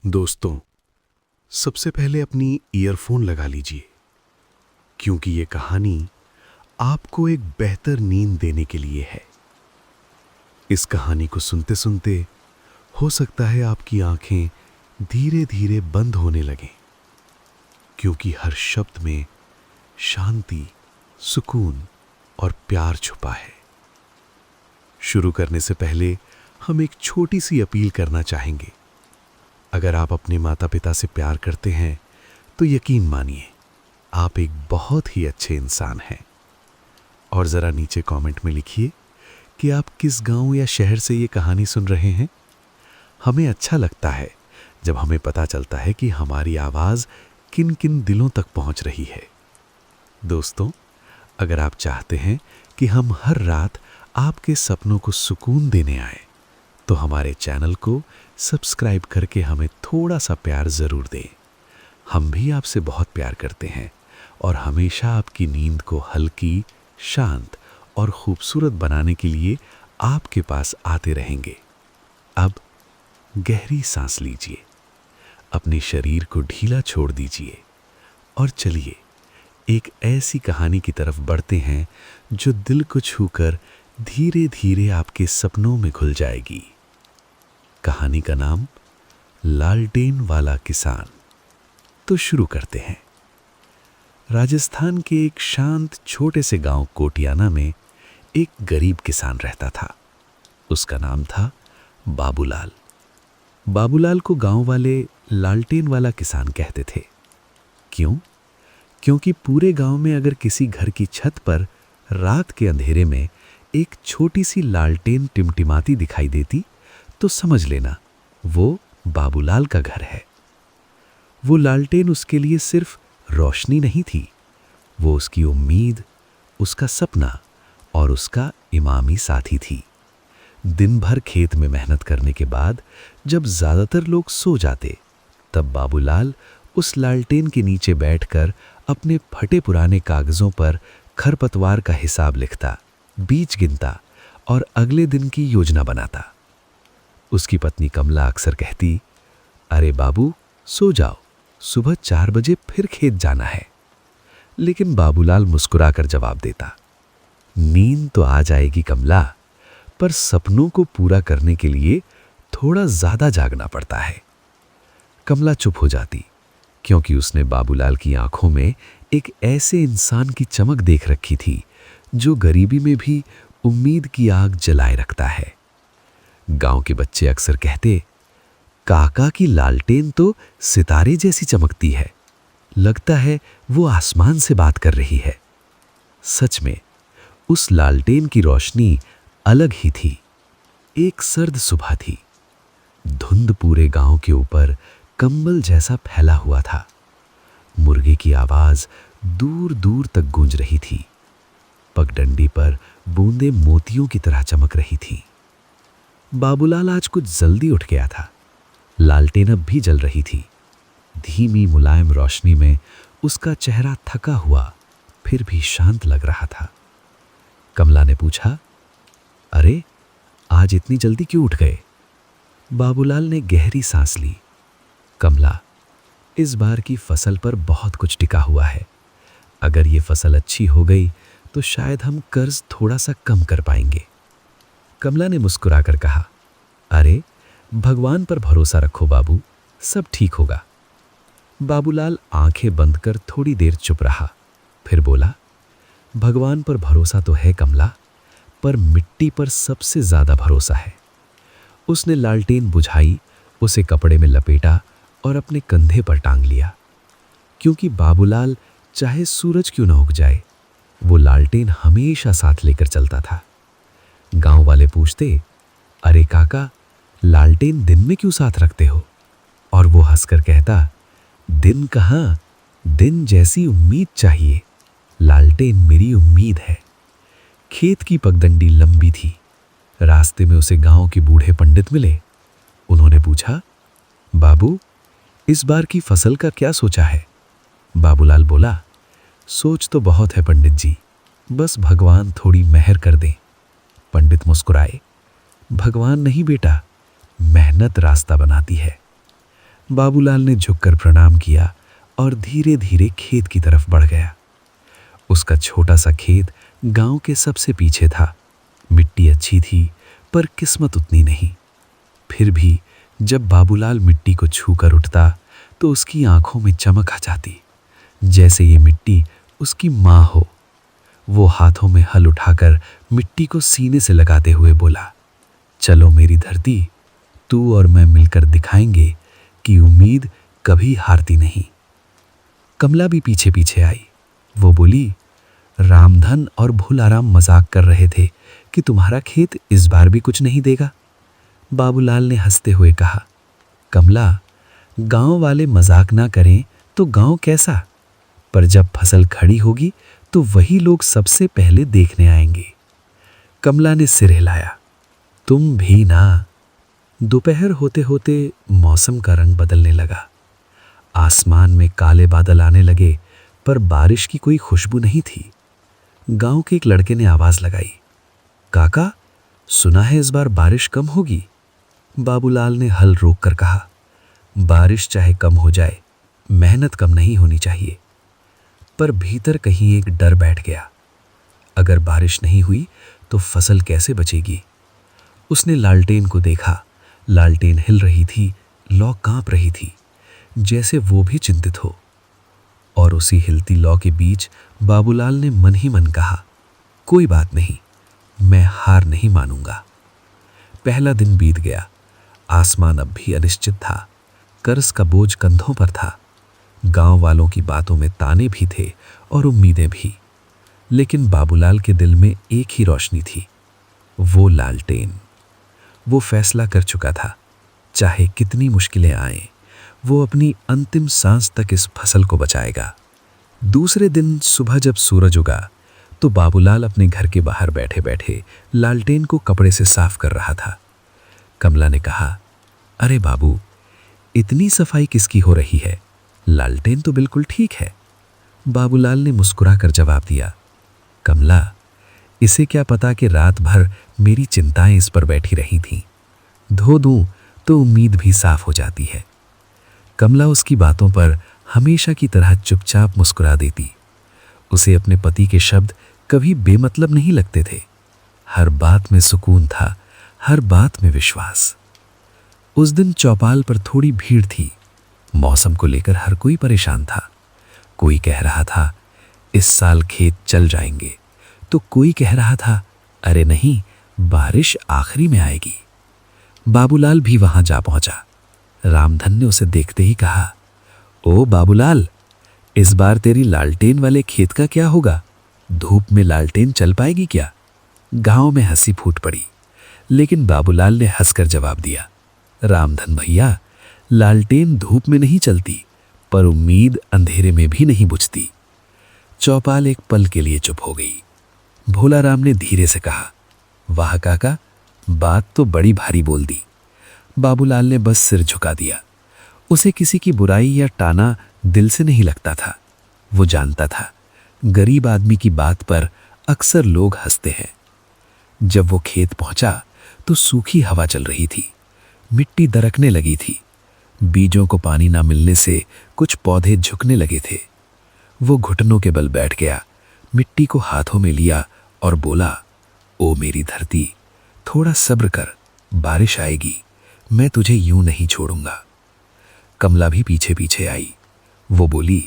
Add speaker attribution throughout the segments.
Speaker 1: दोस्तों, सबसे पहले अपनी ईयरफोन लगा लीजिए, क्योंकि ये कहानी आपको एक बेहतर नींद देने के लिए है। इस कहानी को सुनते सुनते हो सकता है आपकी आंखें धीरे धीरे बंद होने लगें, क्योंकि हर शब्द में शांति, सुकून और प्यार छुपा है। शुरू करने से पहले हम एक छोटी सी अपील करना चाहेंगे। अगर आप अपने माता पिता से प्यार करते हैं तो यकीन मानिए आप एक बहुत ही अच्छे इंसान हैं। और ज़रा नीचे कमेंट में लिखिए कि आप किस गांव या शहर से ये कहानी सुन रहे हैं। हमें अच्छा लगता है जब हमें पता चलता है कि हमारी आवाज़ किन किन दिलों तक पहुंच रही है। दोस्तों, अगर आप चाहते हैं कि हम हर रात आपके सपनों को सुकून देने आए तो हमारे चैनल को सब्सक्राइब करके हमें थोड़ा सा प्यार ज़रूर दें। हम भी आपसे बहुत प्यार करते हैं और हमेशा आपकी नींद को हल्की, शांत और खूबसूरत बनाने के लिए आपके पास आते रहेंगे। अब गहरी सांस लीजिए, अपने शरीर को ढीला छोड़ दीजिए और चलिए एक ऐसी कहानी की तरफ बढ़ते हैं जो दिल को छूकर धीरे धीरे आपके सपनों में घुल जाएगी। कहानी का नाम लालटेन वाला किसान। तो शुरू करते हैं। राजस्थान के एक शांत छोटे से गांव कोटियाना में एक गरीब किसान रहता था। उसका नाम था बाबूलाल। बाबूलाल को गांव वाले लालटेन वाला किसान कहते थे। क्यों? क्योंकि पूरे गांव में अगर किसी घर की छत पर रात के अंधेरे में एक छोटी सी लालटेन टिमटिमाती दिखाई देती तो समझ लेना वो बाबूलाल का घर है। वो लालटेन उसके लिए सिर्फ रोशनी नहीं थी, वो उसकी उम्मीद, उसका सपना और उसका इमामी साथी थी। दिन भर खेत में मेहनत करने के बाद जब ज़्यादातर लोग सो जाते, तब बाबूलाल उस लालटेन के नीचे बैठकर अपने फटे पुराने कागज़ों पर खरपतवार का हिसाब लिखता, बीज गिनता और अगले दिन की योजना बनाता। उसकी पत्नी कमला अक्सर कहती, अरे बाबू सो जाओ, सुबह 4 बजे फिर खेत जाना है। लेकिन बाबूलाल मुस्कुराकर जवाब देता, नींद तो आ जाएगी कमला, पर सपनों को पूरा करने के लिए थोड़ा ज़्यादा जागना पड़ता है। कमला चुप हो जाती, क्योंकि उसने बाबूलाल की आंखों में एक ऐसे इंसान की चमक देख रखी थी जो गरीबी में भी उम्मीद की आग जलाए रखता है। गांव के बच्चे अक्सर कहते, काका की लालटेन तो सितारे जैसी चमकती है, लगता है वो आसमान से बात कर रही है। सच में उस लालटेन की रोशनी अलग ही थी। एक सर्द सुबह थी। धुंध पूरे गांव के ऊपर कंबल जैसा फैला हुआ था। मुर्गे की आवाज दूर दूर तक गूंज रही थी। पगडंडी पर बूंदें मोतियों की तरह चमक रही थी। बाबूलाल आज कुछ जल्दी उठ गया था। लालटेन अब भी जल रही थी। धीमी मुलायम रोशनी में उसका चेहरा थका हुआ फिर भी शांत लग रहा था। कमला ने पूछा, अरे आज इतनी जल्दी क्यों उठ गए? बाबूलाल ने गहरी सांस ली। कमला, इस बार की फसल पर बहुत कुछ टिका हुआ है। अगर ये फसल अच्छी हो गई तो शायद हम कर्ज थोड़ा सा कम कर पाएंगे। कमला ने मुस्कुराकर कहा, अरे भगवान पर भरोसा रखो बाबू, सब ठीक होगा। बाबूलाल आंखें बंद कर थोड़ी देर चुप रहा, फिर बोला, भगवान पर भरोसा तो है कमला, पर मिट्टी पर सबसे ज्यादा भरोसा है। उसने लालटेन बुझाई, उसे कपड़े में लपेटा और अपने कंधे पर टांग लिया, क्योंकि बाबूलाल चाहे सूरज क्यों न उग जाए, वो लालटेन हमेशा साथ लेकर चलता था। गांव वाले पूछते, अरे काका, लालटेन दिन में क्यों साथ रखते हो? और वो हंसकर कहता, दिन कहाँ, दिन जैसी उम्मीद चाहिए। लालटेन मेरी उम्मीद है। खेत की पगडंडी लंबी थी। रास्ते में उसे गांव के बूढ़े पंडित मिले। उन्होंने पूछा, बाबू इस बार की फसल का क्या सोचा है? बाबूलाल बोला, सोच तो बहुत है पंडित जी, बस भगवान थोड़ी मेहर कर दें। पंडित मुस्कुराए, भगवान नहीं बेटा, मेहनत रास्ता बनाती है। बाबूलाल ने झुककर प्रणाम किया और धीरे धीरे खेत की तरफ बढ़ गया। उसका छोटा सा खेत गांव के सबसे पीछे था। मिट्टी अच्छी थी पर किस्मत उतनी नहीं। फिर भी जब बाबूलाल मिट्टी को छूकर उठता तो उसकी आंखों में चमक आ जाती, जैसे ये मिट्टी उसकी माँ हो। वो हाथों में हल उठाकर मिट्टी को सीने से लगाते हुए बोला, चलो मेरी धरती, तू और मैं मिलकर दिखाएंगे कि उम्मीद कभी हारती नहीं। कमला भी पीछे पीछे आई। वो बोली, रामधन और भूलाराम मजाक कर रहे थे कि तुम्हारा खेत इस बार भी कुछ नहीं देगा। बाबूलाल ने हंसते हुए कहा, कमला, गांव वाले मजाक ना करें तो गांव कैसा? पर जब फसल खड़ी होगी तो वही लोग सबसे पहले देखने आएंगे। कमला ने सिर हिलाया, तुम भी ना। दोपहर होते होते मौसम का रंग बदलने लगा। आसमान में काले बादल आने लगे पर बारिश की कोई खुशबू नहीं थी। गांव के एक लड़के ने आवाज लगाई, काका, सुना है इस बार बारिश कम होगी। बाबूलाल ने हल रोककर कहा, बारिश चाहे कम हो जाए, मेहनत कम नहीं होनी चाहिए। पर भीतर कहीं एक डर बैठ गया। अगर बारिश नहीं हुई तो फसल कैसे बचेगी? उसने लालटेन को देखा। लालटेन हिल रही थी, लौ कांप रही थी, जैसे वो भी चिंतित हो। और उसी हिलती लौ के बीच बाबूलाल ने मन ही मन कहा, कोई बात नहीं, मैं हार नहीं मानूंगा। पहला दिन बीत गया। आसमान अब भी अनिश्चित था। कर्ज का बोझ कंधों पर था। गांव वालों की बातों में ताने भी थे और उम्मीदें भी। लेकिन बाबूलाल के दिल में एक ही रोशनी थी, वो लालटेन। वो फैसला कर चुका था, चाहे कितनी मुश्किलें आएं, वो अपनी अंतिम सांस तक इस फसल को बचाएगा। दूसरे दिन सुबह जब सूरज उगा तो बाबूलाल अपने घर के बाहर बैठे बैठे लालटेन को कपड़े से साफ कर रहा था। कमला ने कहा, अरे बाबू, इतनी सफाई किसकी हो रही है? लालटेन तो बिल्कुल ठीक है। बाबूलाल ने मुस्कुराकर जवाब दिया, कमला, इसे क्या पता कि रात भर मेरी चिंताएं इस पर बैठी रही थीं। धो दूं तो उम्मीद भी साफ हो जाती है। कमला उसकी बातों पर हमेशा की तरह चुपचाप मुस्कुरा देती। उसे अपने पति के शब्द कभी बेमतलब नहीं लगते थे। हर बात में सुकून था, हर बात में विश्वास। उस दिन चौपाल पर थोड़ी भीड़ थी। मौसम को लेकर हर कोई परेशान था। कोई कह रहा था, इस साल खेत चल जाएंगे, तो कोई कह रहा था, अरे नहीं, बारिश आखिरी में आएगी। बाबूलाल भी वहां जा पहुंचा। रामधन ने उसे देखते ही कहा, ओ बाबूलाल, इस बार तेरी लालटेन वाले खेत का क्या होगा? धूप में लालटेन चल पाएगी क्या? गांव में हंसी फूट पड़ी, लेकिन बाबूलाल ने हंसकर जवाब दिया, रामधन भैया, लालटेन धूप में नहीं चलती, पर उम्मीद अंधेरे में भी नहीं बुझती। चौपाल एक पल के लिए चुप हो गई। भोलाराम ने धीरे से कहा, वाह काका, बात तो बड़ी भारी बोल दी। बाबूलाल ने बस सिर झुका दिया। उसे किसी की बुराई या टाना दिल से नहीं लगता था। वो जानता था, गरीब आदमी की बात पर अक्सर लोग हंसते हैं। जब वो खेत पहुंचा तो सूखी हवा चल रही थी। मिट्टी दरकने लगी थी। बीजों को पानी ना मिलने से कुछ पौधे झुकने लगे थे। वो घुटनों के बल बैठ गया, मिट्टी को हाथों में लिया और बोला, ओ मेरी धरती, थोड़ा सब्र कर, बारिश आएगी, मैं तुझे यूं नहीं छोड़ूंगा। कमला भी पीछे पीछे आई। वो बोली,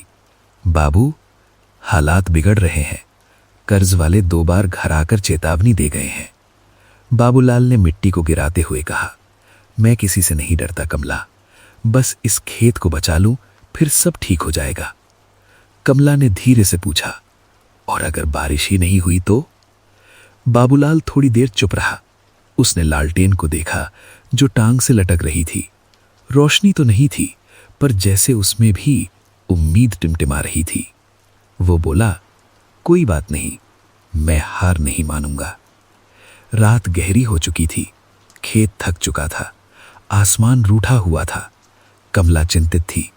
Speaker 1: बाबू, हालात बिगड़ रहे हैं। कर्ज वाले 2 बार घर आकर चेतावनी दे गए हैं। बाबूलाल ने मिट्टी को गिराते हुए कहा, मैं किसी से नहीं डरता कमला, बस इस खेत को बचा लूं, फिर सब ठीक हो जाएगा। कमला ने धीरे से पूछा, और अगर बारिश ही नहीं हुई तो? बाबूलाल थोड़ी देर चुप रहा। उसने लालटेन को देखा जो टांग से लटक रही थी। रोशनी तो नहीं थी, पर जैसे उसमें भी उम्मीद टिमटिमा रही थी। वो बोला, कोई बात नहीं, मैं हार नहीं मानूंगा। रात गहरी हो चुकी थी। खेत थक चुका था। आसमान रूठा हुआ था। कमला चिंतित थी,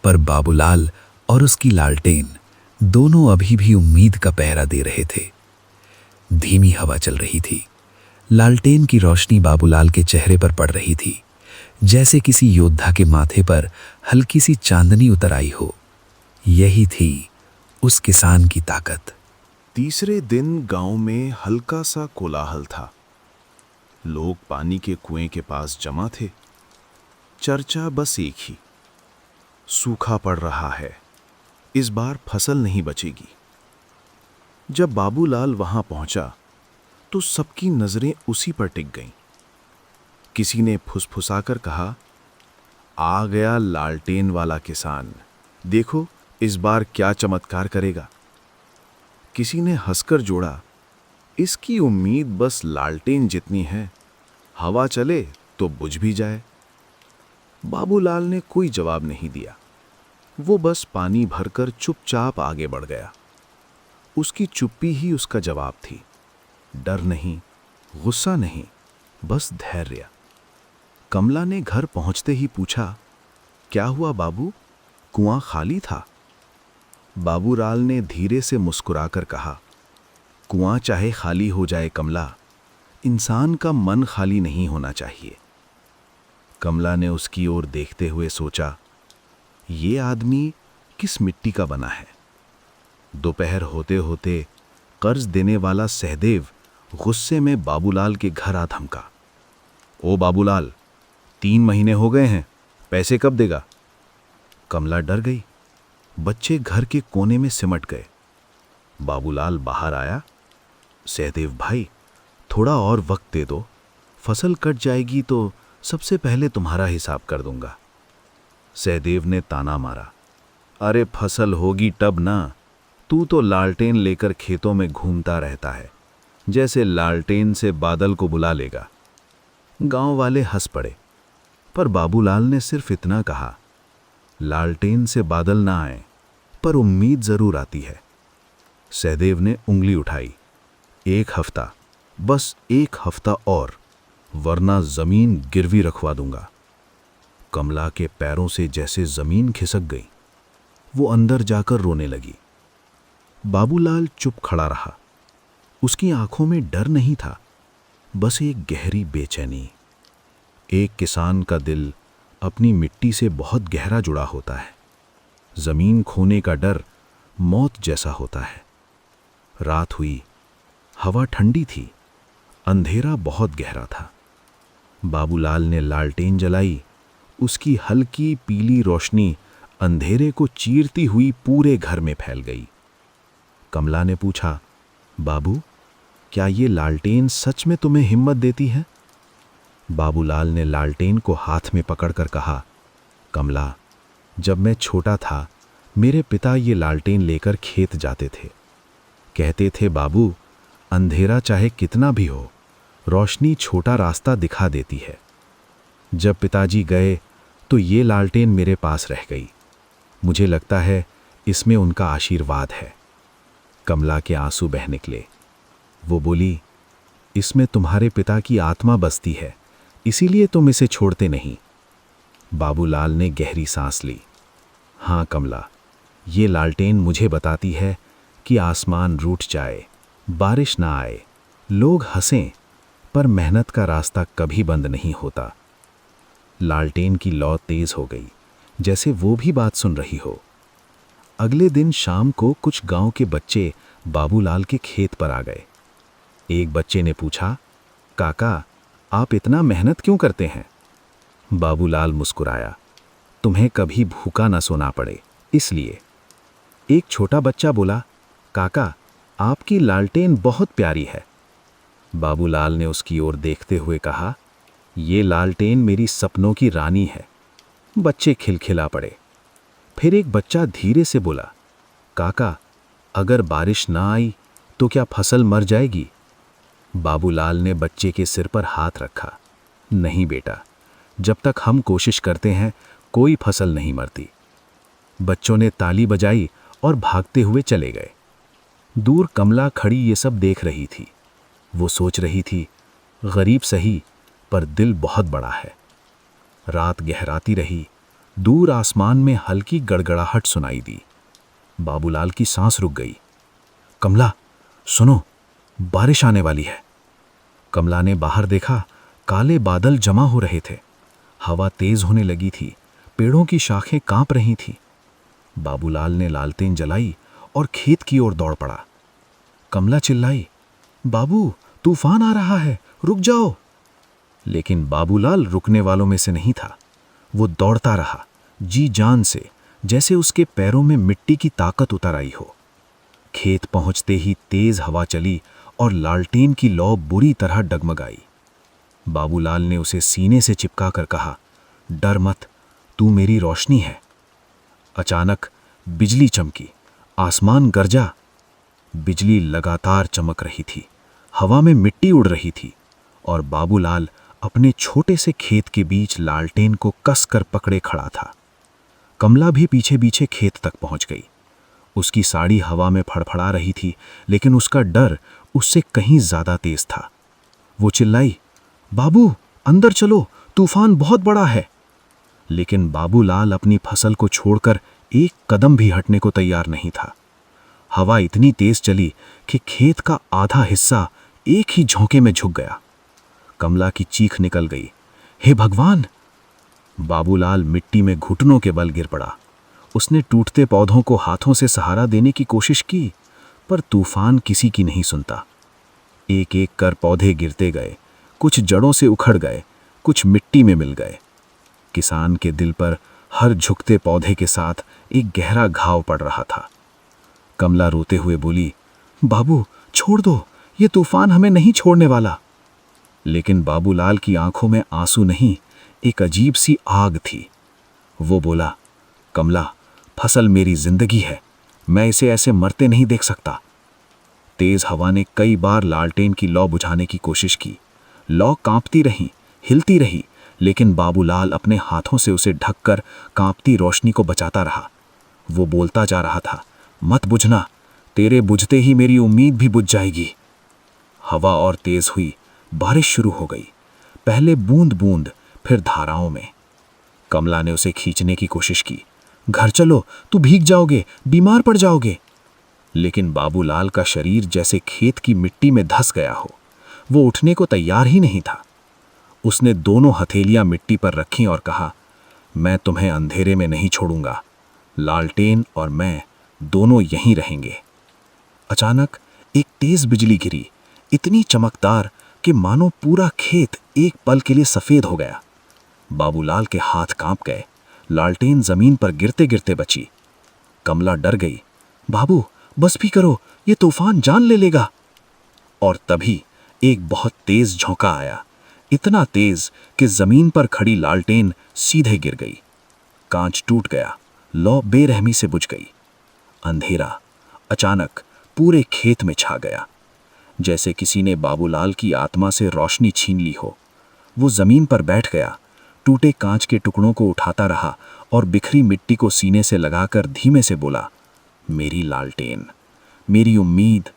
Speaker 1: पर बाबूलाल और उसकी लालटेन दोनों अभी भी उम्मीद का पहरा दे रहे थे। धीमी हवा चल रही थी। लालटेन की रोशनी बाबूलाल के चेहरे पर पड़ रही थी,
Speaker 2: जैसे किसी योद्धा के माथे पर हल्की सी चांदनी उतर आई हो। यही थी उस किसान की ताकत।
Speaker 1: तीसरे दिन गांव में हल्का सा कोलाहल था। लोग पानी के कुएं के पास जमा थे। चर्चा बस एक ही, सूखा पड़ रहा है, इस बार फसल नहीं बचेगी। जब बाबूलाल वहां पहुंचा तो सबकी नजरें उसी पर टिक गईं। किसी ने फुसफुसाकर कहा, आ गया लालटेन वाला किसान, देखो इस बार क्या चमत्कार करेगा। किसी ने हंसकर जोड़ा, इसकी उम्मीद बस लालटेन जितनी है, हवा चले तो बुझ भी जाए। बाबूलाल ने कोई जवाब नहीं दिया। वो बस पानी भरकर चुपचाप आगे बढ़ गया। उसकी चुप्पी ही उसका जवाब थी। डर नहीं, गुस्सा नहीं, बस धैर्य। कमला ने घर पहुंचते ही पूछा, क्या हुआ बाबू, कुआं खाली था? बाबूलाल ने धीरे से मुस्कुराकर कहा, कुआं चाहे खाली हो जाए कमला, इंसान का मन खाली नहीं होना चाहिए। कमला ने उसकी ओर देखते हुए सोचा, ये आदमी किस मिट्टी का बना है? दोपहर होते होते कर्ज देने वाला सहदेव गुस्से में बाबूलाल के घर आ धमका। ओ बाबूलाल, 3 महीने हो गए हैं, पैसे कब देगा? कमला डर गई। बच्चे घर के कोने में सिमट गए। बाबूलाल बाहर आया। सहदेव भाई, थोड़ा और वक्त दे दो, फसल कट जाएगी तो सबसे पहले तुम्हारा हिसाब कर दूंगा। सहदेव ने ताना मारा, अरे फसल होगी तब ना, तू तो लालटेन लेकर खेतों में घूमता रहता है, जैसे लालटेन से बादल को बुला लेगा। गांव वाले हंस पड़े, पर बाबूलाल ने सिर्फ इतना कहा, लालटेन से बादल ना आए, पर उम्मीद जरूर आती है। सहदेव ने उंगली उठाई, 1 हफ्ता, बस 1 हफ्ता और, वरना जमीन गिरवी रखवा दूंगा। कमला के पैरों से जैसे जमीन खिसक गई। वो अंदर जाकर रोने लगी। बाबूलाल चुप खड़ा रहा। उसकी आंखों में डर नहीं था, बस एक गहरी बेचैनी। एक किसान का दिल अपनी मिट्टी से बहुत गहरा जुड़ा होता है। जमीन खोने का डर मौत जैसा होता है। रात हुई, हवा ठंडी थी, अंधेरा बहुत गहरा था। बाबूलाल ने लालटेन जलाई। उसकी हल्की पीली रोशनी अंधेरे को चीरती हुई पूरे घर में फैल गई। कमला ने पूछा, बाबू, क्या ये लालटेन सच में तुम्हें हिम्मत देती है? बाबूलाल ने लालटेन को हाथ में पकड़कर कहा, कमला, जब मैं छोटा था मेरे पिता ये लालटेन लेकर खेत जाते थे। कहते थे, बाबू, अंधेरा चाहे कितना भी हो, रोशनी छोटा रास्ता दिखा देती है। जब पिताजी गए तो ये लालटेन मेरे पास रह गई। मुझे लगता है इसमें उनका आशीर्वाद है। कमला के आंसू बह निकले। वो बोली, इसमें तुम्हारे पिता की आत्मा बसती है, इसीलिए तुम इसे छोड़ते नहीं। बाबूलाल ने गहरी सांस ली। हाँ कमला, ये लालटेन मुझे बताती है कि आसमान रूठ जाए, बारिश ना आए, लोग हंसें, पर मेहनत का रास्ता कभी बंद नहीं होता। लालटेन की लौ तेज हो गई, जैसे वो भी बात सुन रही हो। अगले दिन शाम को कुछ गांव के बच्चे बाबूलाल के खेत पर आ गए। एक बच्चे ने पूछा, काका, आप इतना मेहनत क्यों करते हैं? बाबूलाल मुस्कुराया, तुम्हें कभी भूखा ना सोना पड़े, इसलिए। एक छोटा बच्चा बोला, काका, आपकी लालटेन बहुत प्यारी है। बाबूलाल ने उसकी ओर देखते हुए कहा, ये लालटेन मेरी सपनों की रानी है। बच्चे खिलखिला पड़े। फिर एक बच्चा धीरे से बोला, काका, अगर बारिश ना आई तो क्या फसल मर जाएगी? बाबूलाल ने बच्चे के सिर पर हाथ रखा। नहीं बेटा, जब तक हम कोशिश करते हैं कोई फसल नहीं मरती। बच्चों ने ताली बजाई और भागते हुए चले गए। दूर कमला खड़ी ये सब देख रही थी। वो सोच रही थी, गरीब सही पर दिल बहुत बड़ा है। रात गहराती रही। दूर आसमान में हल्की गड़गड़ाहट सुनाई दी। बाबूलाल की सांस रुक गई। कमला, सुनो, बारिश आने वाली है। कमला ने बाहर देखा, काले बादल जमा हो रहे थे।
Speaker 3: हवा तेज होने लगी थी, पेड़ों की शाखें कांप रही थीं। बाबूलाल ने लालटेन जलाई और खेत की ओर दौड़ पड़ा। कमला चिल्लाई, बाबू, तूफान आ रहा है, रुक जाओ। लेकिन बाबूलाल रुकने वालों में से नहीं था। वो दौड़ता रहा, जी जान से, जैसे उसके पैरों में मिट्टी की ताकत उतर आई हो। खेत पहुंचते ही तेज हवा चली और लालटेन की लौ बुरी तरह डगमगाई। बाबूलाल ने उसे सीने से चिपका कर कहा, डर मत, तू मेरी रोशनी है। अचानक बिजली चमकी, आसमान गरजा। बिजली लगातार चमक रही थी, हवा में मिट्टी उड़ रही थी और बाबूलाल अपने छोटे से खेत के बीच लालटेन को कसकर पकड़े खड़ा था। कमला भी पीछे पीछे खेत तक पहुंच गई। उसकी साड़ी हवा में फड़फड़ा रही थी, लेकिन उसका डर उससे कहीं ज्यादा तेज था। वो चिल्लाई, बाबू, अंदर चलो, तूफान बहुत बड़ा है। लेकिन बाबूलाल अपनी फसल को छोड़कर एक कदम भी हटने को तैयार नहीं था। हवा इतनी तेज चली कि खेत का आधा हिस्सा एक ही झोंके में झुक गया। कमला की चीख निकल गई, हे भगवान! बाबूलाल मिट्टी में घुटनों के बल गिर पड़ा। उसने टूटते पौधों को हाथों से सहारा देने की कोशिश की, पर तूफान किसी की नहीं सुनता। एक एक कर पौधे गिरते गए, कुछ जड़ों से उखड़ गए, कुछ मिट्टी में मिल गए। किसान के दिल पर हर झुकते पौधे के साथ एक गहरा घाव पड़ रहा था। कमला रोते हुए बोली, बाबू, छोड़ दो, ये तूफान हमें नहीं छोड़ने वाला। लेकिन बाबूलाल की आंखों में आंसू नहीं, एक अजीब सी आग थी। वो बोला, कमला, फसल मेरी जिंदगी है, मैं इसे ऐसे मरते नहीं देख सकता। तेज हवा ने कई बार लालटेन की लौ बुझाने की कोशिश की। लौ कांपती रही, हिलती रही, लेकिन बाबूलाल अपने हाथों से उसे ढककर कांपती रोशनी को बचाता रहा। वो बोलता जा रहा था, मत बुझना, तेरे बुझते ही मेरी उम्मीद भी बुझ जाएगी। हवा और तेज हुई, बारिश शुरू हो गई, पहले बूंद बूंद, फिर धाराओं में। कमला ने उसे खींचने की कोशिश की, घर चलो, तू भीग जाओगे, बीमार पड़ जाओगे। लेकिन बाबूलाल का शरीर जैसे खेत की मिट्टी में धंस गया हो। वो उठने को तैयार ही नहीं था। उसने दोनों हथेलियां मिट्टी पर रखीं और कहा, मैं तुम्हें अंधेरे में नहीं छोड़ूंगा, लालटेन और मैं दोनों यहीं रहेंगे। अचानक एक तेज बिजली गिरी, इतनी चमकदार कि मानो पूरा खेत एक पल के लिए सफेद हो गया। बाबूलाल के हाथ कांप गए, लालटेन जमीन पर गिरते गिरते बची। कमला डर गई, बाबू, बस भी करो, ये तूफान जान ले लेगा। और तभी एक बहुत तेज झोंका आया, इतना तेज कि जमीन पर खड़ी लालटेन सीधे गिर गई। कांच टूट गया, लौ बेरहमी से बुझ गई। अंधेरा अचानक पूरे खेत में छा गया, जैसे किसी ने बाबूलाल की आत्मा से रोशनी छीन ली हो। वो जमीन पर बैठ गया, टूटे कांच के टुकड़ों को उठाता रहा और बिखरी मिट्टी को सीने से लगाकर धीमे से बोला, मेरी लालटेन, मेरी उम्मीद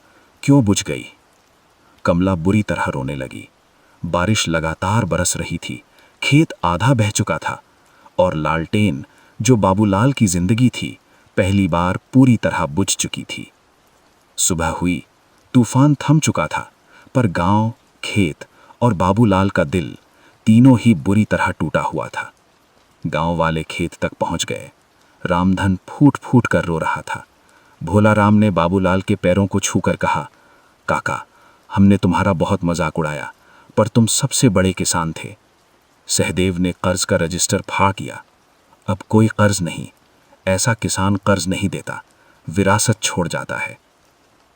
Speaker 3: क्यों बुझ गई। कमला बुरी तरह रोने लगी। बारिश लगातार बरस रही थी, खेत आधा बह चुका था और लालटेन, जो बाबूलाल की जिंदगी थी, पहली बार पूरी तरह बुझ चुकी थी। सुबह हुई, तूफान थम चुका था, पर गांव, खेत और बाबूलाल का दिल तीनों ही बुरी तरह टूटा हुआ था। गांव वाले खेत तक पहुंच गए। रामधन फूट फूट कर रो रहा था। भोला राम ने बाबूलाल के पैरों को छूकर कहा, काका, हमने तुम्हारा बहुत मजाक उड़ाया, पर तुम सबसे बड़े किसान थे। सहदेव ने कर्ज का रजिस्टर फाड़ किया। अब कोई कर्ज नहीं, ऐसा किसान कर्ज नहीं देता, विरासत छोड़ जाता है।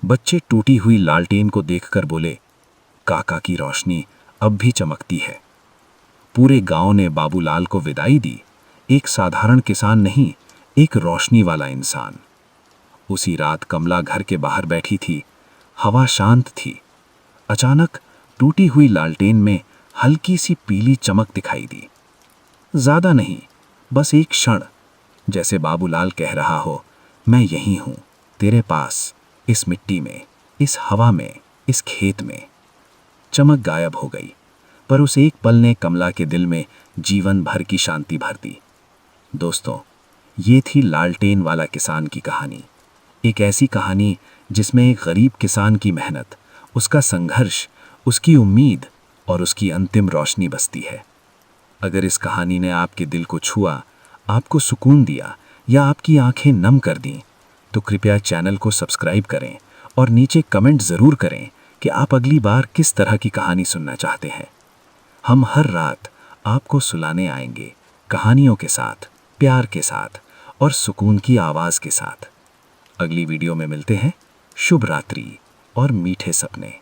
Speaker 3: बच्चे टूटी हुई लालटेन को देखकर बोले, काका की रोशनी अब भी चमकती है। पूरे गांव ने बाबूलाल को विदाई दी, एक साधारण किसान नहीं, एक रोशनी वाला इंसान। उसी रात कमला घर के बाहर बैठी थी, हवा शांत थी। अचानक टूटी हुई लालटेन में हल्की सी पीली चमक दिखाई दी। ज्यादा नहीं, बस एक क्षण, जैसे बाबूलाल कह रहा हो, मैं यहीं हूं, तेरे पास, इस मिट्टी में, इस हवा में, इस खेत में। चमक गायब हो गई, पर उस एक पल ने कमला के दिल में जीवन भर की शांति भर दी। दोस्तों, ये थी लालटेन वाला किसान की कहानी। एक ऐसी कहानी जिसमें एक गरीब किसान की मेहनत, उसका संघर्ष, उसकी उम्मीद और उसकी अंतिम रोशनी बसती है। अगर इस कहानी ने आपके दिल को छुआ, आपको सुकून दिया या आपकी आंखें नम कर दी, तो कृपया चैनल को सब्सक्राइब करें और नीचे कमेंट ज़रूर करें कि आप अगली बार किस तरह की कहानी सुनना चाहते हैं। हम हर रात आपको सुलाने आएंगे, कहानियों के साथ, प्यार के साथ और सुकून की आवाज़ के साथ। अगली वीडियो में मिलते हैं। शुभ रात्रि और मीठे सपने।